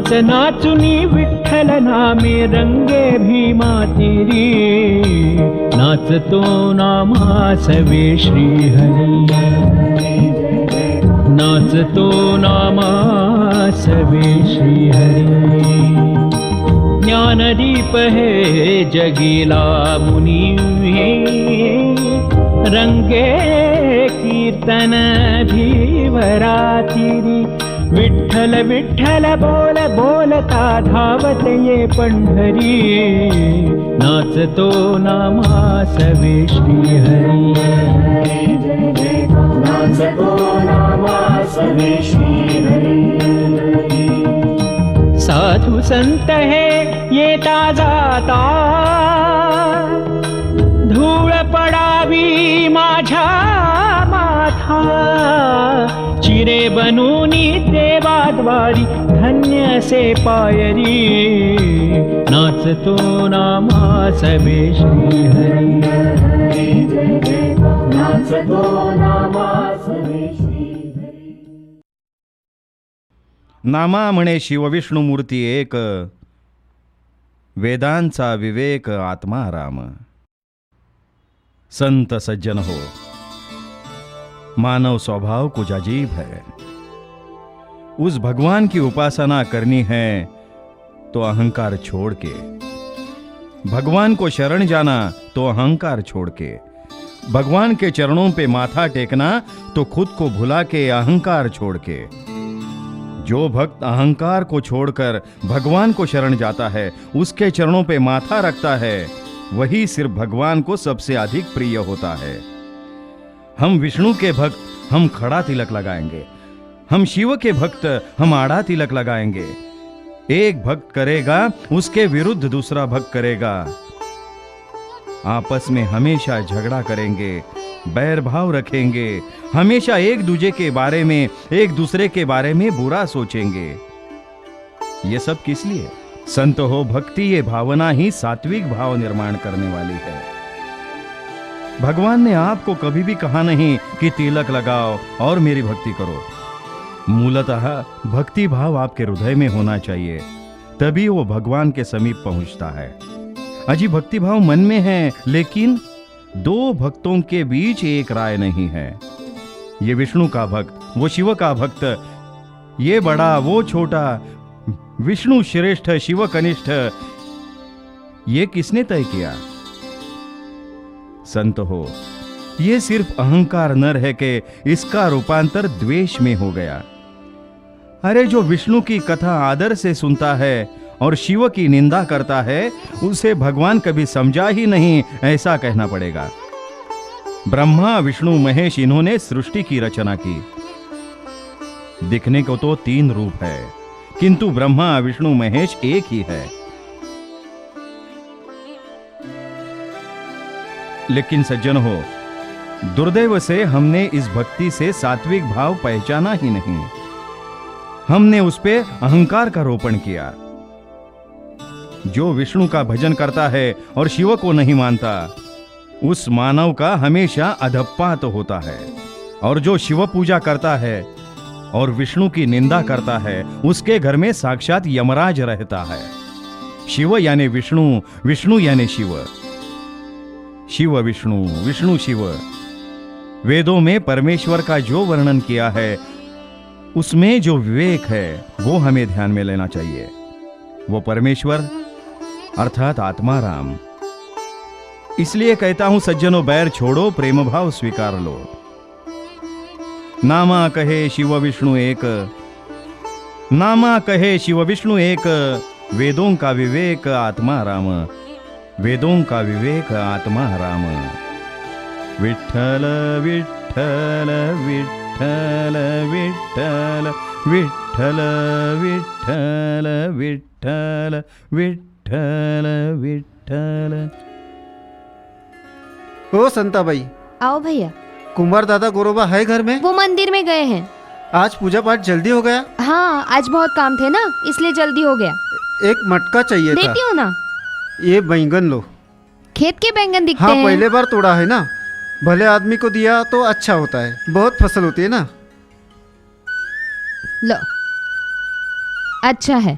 नाच नाचुनी विठ्ठल नामे रंगे भीमा तिरी, नाचतो नामासवे श्रीहरी, नाचतो नामासवे श्रीहरी। ज्ञानदीप है जगीला मुनि, रंगे कीर्तन धीवरातिरी, विठ्ठल विठ्ठल बोल बोलता धावत ये पंढरी, नाचतो नामासवे श्रीहरी, नाचतो नामासवे श्रीहरी। साधु संत है येता जाता, धूळ पडावी माझ्या माथा, चिरे बनूनी देवाद्वारी धन्य से पायरी, नाचतो नामासवे श्रीहरी, नाचतो नामासवे श्रीहरी। नामा म्हणे शिवविष्णू मूर्ती एक, वेदांचा विवेक आत्मा राम। संत सज्जन हो, मानव स्वभाव कुछ अजीब है। उस भगवान की उपासना करनी है तो अहंकार छोड़ के, भगवान को शरण जाना तो अहंकार छोड़ के, भगवान के चरणों पे माथा टेकना तो खुद को भुला के अहंकार छोड़ के। जो भक्त अहंकार को छोड़कर भगवान को शरण जाता है, उसके चरणों पे माथा रखता है, वही सिर्फ भगवान को सबसे अधिक प्रिय होता है। हम विष्णु के भक्त हम खड़ा तिलक लगाएंगे, हम शिव के भक्त हम आड़ा तिलक लगाएंगे। एक भक्त करेगा उसके विरुद्ध दूसरा भक्त करेगा, आपस में हमेशा झगड़ा करेंगे, बैर भाव रखेंगे, हमेशा एक दूसरे के बारे में एक दूसरे के बारे में बुरा सोचेंगे। ये सब किस लिए? संत हो भक्ति ये भावना ही सात्विक भाव निर्माण करने वाली है। भगवान ने आपको कभी भी कहा नहीं कि तिलक लगाओ और मेरी भक्ति करो। मूलतः भक्ति भाव आपके हृदय में होना चाहिए, तभी वो भगवान के समीप पहुंचता है। अजी भक्ति भाव मन में है, लेकिन दो भक्तों के बीच एक राय नहीं है। ये विष्णु का भक्त, वो शिव का भक्त, ये बड़ा वो छोटा, विष्णु श्रेष्ठ शिव कनिष्ठ, ये किसने तय किया? संत हो, ये सिर्फ अहंकार न रह के इसका रूपांतर द्वेष में हो गया। अरे जो विष्णु की कथा आदर से सुनता है और शिव की निंदा करता है, उसे भगवान कभी समझा ही नहीं, ऐसा कहना पड़ेगा। ब्रह्मा विष्णु महेश इन्होंने सृष्टि की रचना की। दिखने को तो तीन रूप है, किंतु ब्रह्मा विष्णु महेश एक ही है। लेकिन सज्जन हो, दुर्दैव से हमने इस भक्ति से सात्विक भाव पहचाना ही नहीं। हमने उस पे अहंकार का रोपण किया। जो विष्णु का भजन करता है और शिव को नहीं मानता, उस मानव का हमेशा अधप्पात होता है। और जो शिव पूजा करता है और विष्णु की निंदा करता है, उसके घर में साक्षात यमराज रहता है। शिव यानी विष्णु, विष्णु यानी शिव, शिव विष्णु, विष्णु शिव। वेदों में परमेश्वर का जो वर्णन किया है, उसमें जो विवेक है वो हमें ध्यान में लेना चाहिए। वो परमेश्वर अर्थात आत्मा राम। इसलिए कहता हूं सज्जनों, बैर छोड़ो, प्रेम भाव स्वीकार लो। नामा कहे शिव विष्णु एक, नामा कहे शिव विष्णु एक, वेदों का विवेक आत्मा राम, वेदों का विवेक आत्मा राम। विठ्ठल विठ्ठल विठ्ठल विठ्ठल विठ्ठल विठ्ठल विठ्ठल विठ्ठल विठ्ठल। ओ संताबाई, आओ भैया। कुंभार दादा गोरोबा है घर में? वो मंदिर में गए हैं। आज पूजा पाठ जल्दी हो गया? हाँ, आज बहुत काम थे ना, इसलिए जल्दी हो गया। एक मटका चाहिए था। देती हूँ ना। ये बैंगन लो। खेत के बैंगन दिखते हाँ, हैं। पहले बार तोड़ा है ना, भले आदमी को दिया तो अच्छा होता है, बहुत फसल होती है ना। लो, अच्छा है।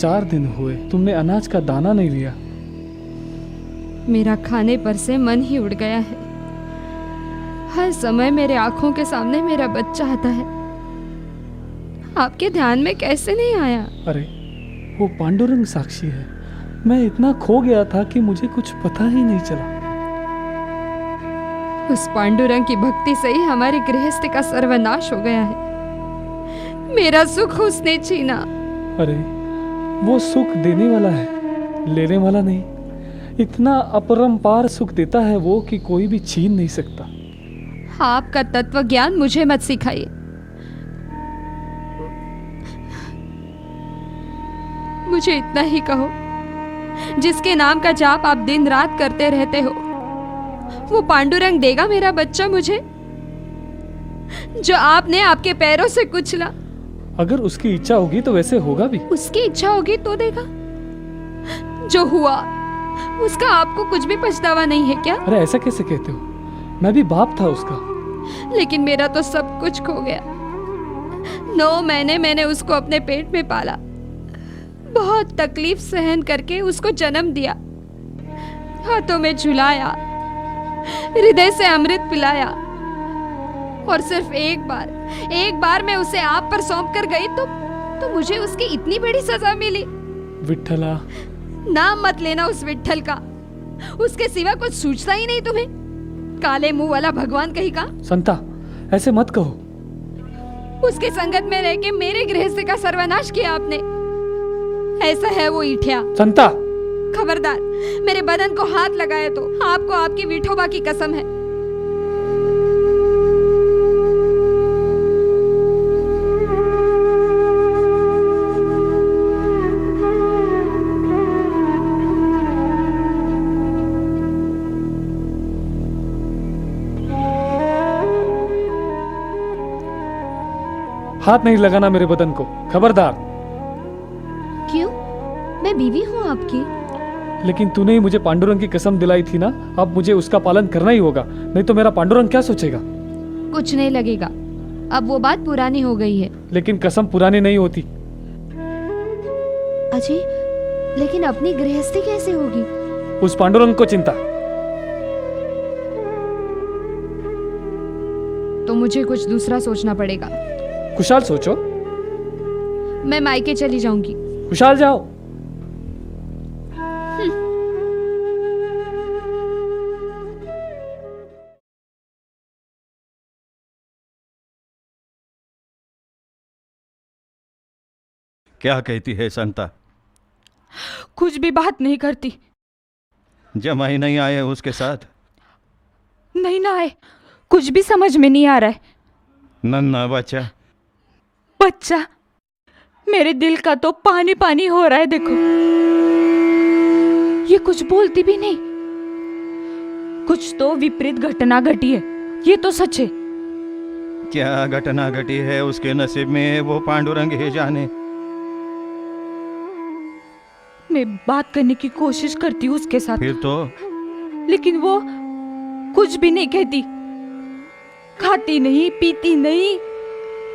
4 दिन हुए तुमने अनाज का दाना नहीं लिया। मेरा खाने पर से मन ही उड़ गया है। हर समय मेरे आंखों के सामने मेरा बच्चा आता है। आपके ध्यान में कैसे नहीं आया? अरे वो पांडुरंग साक्षी है। मैं इतना खो गया था कि मुझे कुछ पता ही नहीं चला। उस पांडुरंग की भक्ति से ही हमारी गृहस्थी का सर्वनाश हो गया है। मेरा सुख उसने छीना। अरे वो सुख देने वाला है, लेने वाला नहीं। इतना अपरंपार सुख देता है वो कि कोई भी छीन नहीं सकता। आपका तत्व ज्ञान मुझे मत सिखाइए। मुझे इतना ही कहो, जिसके नाम का जाप आप दिन रात करते रहते हो, वो पांडुरंग देगा मेरा बच्चा मुझे, जो आपने आपके पैरों से कुचला? अगर उसकी इच्छा होगी तो वैसे होगा भी। उसकी इच्छा होगी तो देगा। जो हुआ उसका आपको कुछ भी पछतावा नहीं है क्या? अरे ऐसा कैसे कहते हो? मैं भी बाप था उसका। लेकिन मेरा तो सब कुछ खो गया। 9 महीने मैंने उसको अपने पेट में पाला, बहुत तकलीफ सहन करके उसको जन्म दिया, हाथों में झुलाया, हृदय से अमृत पिलाया, और सिर्फ एक बार मैं उसे आप पर सौंप कर गई तो मुझे उसकी इतनी बड़ी सजा मिली। विठ्ठला, नाम मत लेना उस विठ्ठल का। उसके सिवा कुछ सूझता ही नहीं तुम्हें। काले मुंह वाला भगवान कहीं का। संता, ऐसे मत कहो। उसके संगत में रह के मेरे गृहस्थी का सर्वनाश किया आपने। ऐसा है वो ईठिया। संता, खबरदार, मेरे बदन को हाथ लगाए तो आपको आपकी विठोबा की कसम है। हाथ नहीं लगाना मेरे बदन को, खबरदार। क्यों? मैं बीवी हूँ आपकी। लेकिन तूने ही मुझे पांडुरंग की कसम दिलाई थी ना, अब मुझे उसका पालन करना ही होगा, नहीं तो मेरा पांडुरंग क्या सोचेगा? कुछ नहीं लगेगा, अब वो बात पुरानी हो गई है। लेकिन कसम पुरानी नहीं होती। अजय, लेकिन अपनी गृहस्थी कैसे होगी? उस पांडुरंग को चिंता। तो मुझे कुछ दूसरा सोचना पड़ेगा। खुशहाल सोचो। मैं मायके चली जाऊंगी। खुशहाल जाओ। क्या कहती है संता? कुछ भी बात नहीं करती। जमाई नहीं आए उसके साथ? नहीं ना आए, कुछ भी समझ में नहीं आ रहा है। नन्ना बच्चा। बच्चा, मेरे दिल का तो पानी पानी हो रहा है। देखो, ये कुछ बोलती भी नहीं। कुछ तो विपरीत घटना घटी है, ये तो सच है। क्या घटना घटी है उसके नसीब में, वो पांडुरंग ही जाने। मैं बात करने की कोशिश करती हूँ उसके साथ, फिर तो? लेकिन वो कुछ भी नहीं कहती, खाती नहीं, पीती नहीं।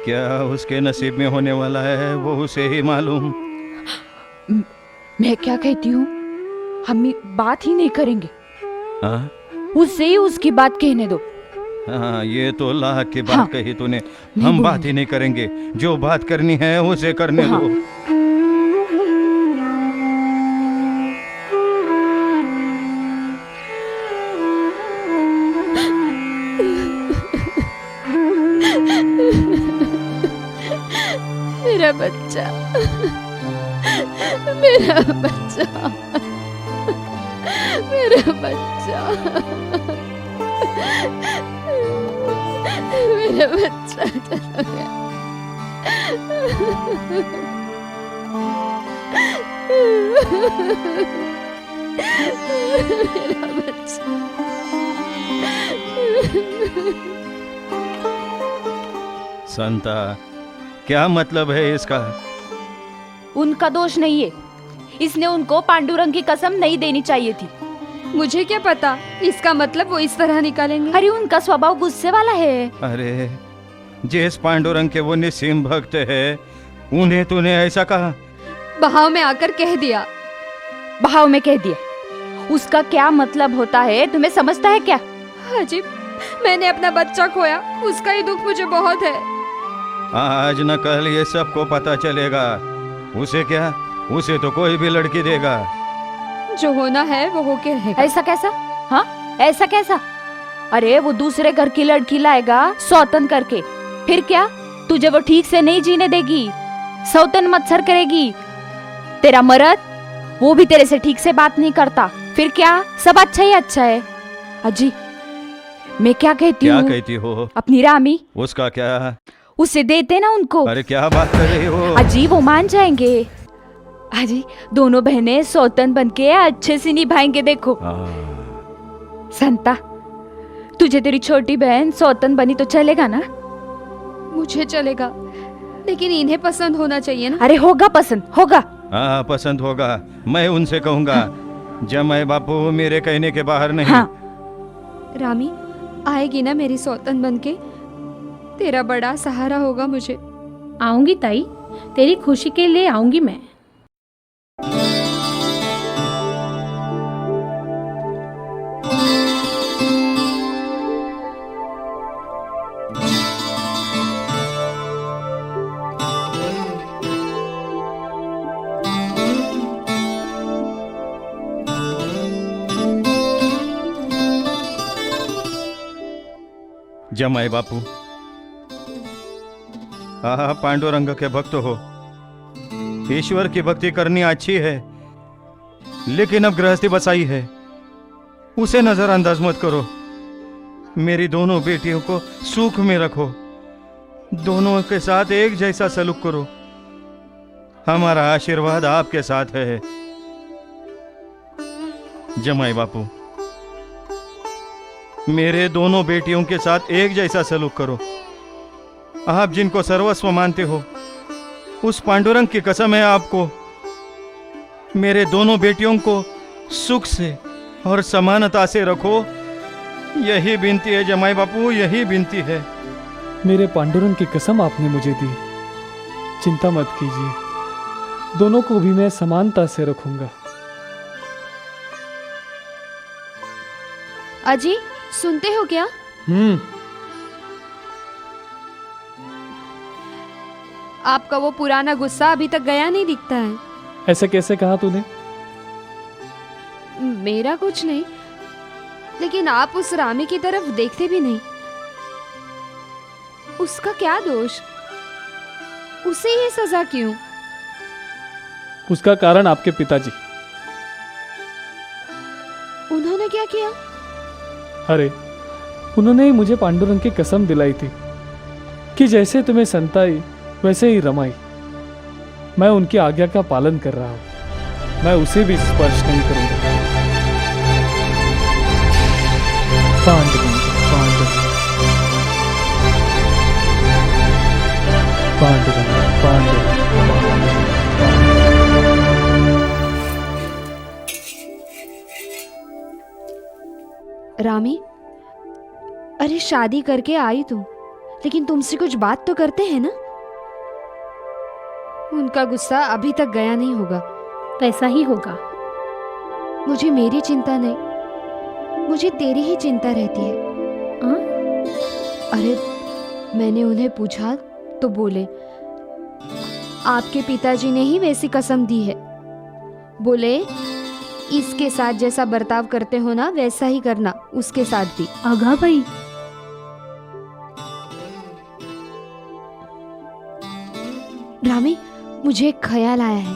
क्या उसके नसीब में होने वाला है वो उसे ही मालूम। मैं क्या कहती हूँ, हम बात ही नहीं करेंगे। हाँ? उससे ही उसकी बात कहने दो। हाँ, ये तो लाख की बात हाँ, कही तूने। हम बात ही नहीं करेंगे, जो बात करनी है उसे करने हाँ। दो। मेरा बच्चा, मेरा बच्चा, मेरा बच्चा, मेरा बच्चा चला गया। मेरा बच्चा। संता, क्या मतलब है इसका? उनका दोष नहीं है, इसने उनको पांडुरंग की कसम नहीं देनी चाहिए थी। मुझे क्या पता इसका मतलब वो इस तरह निकालेंगे। अरे उनका स्वभाव गुस्से वाला है। अरे जिस पांडुरंग के वो निस्सीम भक्त है, उन्हें तूने ऐसा कहा? बहाव में आकर कह दिया। भाव में कह दिया, उसका क्या मतलब होता है तुम्हें समझता है क्या? अजीब, मैंने अपना बच्चा खोया, उसका ही दुख मुझे बहुत है। आज न कल ये सबको पता चलेगा। उसे क्या, उसे तो कोई भी लड़की देगा। जो होना है वो होके रहेगा। ऐसा कैसा? हाँ, ऐसा कैसा? अरे वो दूसरे घर की लड़की लाएगा सौतन करके, फिर क्या तुझे वो ठीक से नहीं जीने देगी, सौतन मत्सर करेगी। तेरा मर्द वो भी तेरे से ठीक से बात नहीं करता, फिर क्या सब अच्छा ही अच्छा है। अजी मैं क्या कहती क्या हूँ? कहती हो? अपनी रामी, उसका क्या? उसे देते ना उनको। अरे क्या बात कर रही हो? अजी वो मान जाएंगे। अजी दोनों बहनें सौतन बनके अच्छे से निभाएंगे। देखो संता, तुझे तेरी छोटी बहन सौतन बनी तो चलेगा ना? मुझे चलेगा, लेकिन इन्हें पसंद होना चाहिए ना। अरे होगा पसंद, होगा। हाँ पसंद होगा। मैं उनसे कहूँगा, जमाई बापू मेरे कहने के बाहर नहीं। हाँ। रामी आएगी ना मेरी सौतन बनके? तेरा बड़ा सहारा होगा मुझे। आऊंगी ताई, तेरी खुशी के लिए आऊंगी मैं। जमाई बापू, आप पांडुरंग के भक्त हो। ईश्वर की भक्ति करनी अच्छी है, लेकिन अब गृहस्थी बसाई है, उसे नजरअंदाज मत करो। मेरी दोनों बेटियों को सुख में रखो, दोनों के साथ एक जैसा सलूक करो। हमारा आशीर्वाद आपके साथ है। जमाई बापू, मेरे दोनों बेटियों के साथ एक जैसा सलूक करो। आप जिनको सर्वस्व मानते हो, उस पांडुरंग की कसम है आपको, मेरे दोनों बेटियों को सुख से और समानता से रखो। यही विनती है जमाई बापू, यही विनती है। मेरे पांडुरंग की कसम आपने मुझे दी, चिंता मत कीजिए, दोनों को भी मैं समानता से रखूंगा। अजी सुनते हो क्या? आपका वो पुराना गुस्सा अभी तक गया नहीं दिखता है। ऐसे कैसे कहा तूने? मेरा कुछ नहीं, लेकिन आप उस रामी की तरफ देखते भी नहीं। उसका क्या दोष? उसे ये सजा क्यों? उसका कारण आपके पिताजी। उन्होंने क्या किया? अरे उन्होंने ही मुझे पांडुरंग की कसम दिलाई थी कि जैसे तुम्हें संताई वैसे ही रमाई। मैं उनकी आज्ञा का पालन कर रहा हूं, मैं उसे भी स्पर्श नहीं करूंगा। पांडुरंग पांडुरंग पांडुरंग पांडुरंग। रामी, अरे शादी करके आई तुम, लेकिन तुमसे कुछ बात तो करते हैं ना? उनका गुस्सा अभी तक गया नहीं होगा। वैसा ही होगा। मुझे मेरी चिंता नहीं, मुझे तेरी ही चिंता रहती है। हाँ? अरे मैंने उन्हें पूछा तो बोले आपके पिताजी ने ही वैसी कसम दी है। बोले इसके साथ जैसा बर्ताव करते हो ना वैसा ही करना उसके साथ भी। आगा भाई, रामी मुझे एक ख्याल आया है।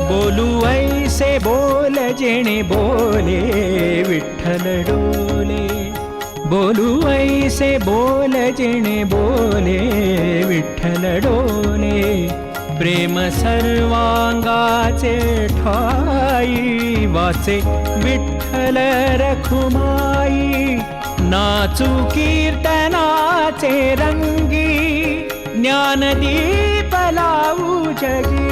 बोलू ऐसे बोल जेणे बोले विठ्ठल डोले। बोलू ऐसे बोल जेणे बोले विठ्ठल डोले। प्रेम सर्वांगाचे ठाई वाचे विठ्ठल रखुमाई। नाचू कीर्तनाचे रंगी ज्ञानदीप लावू जगी।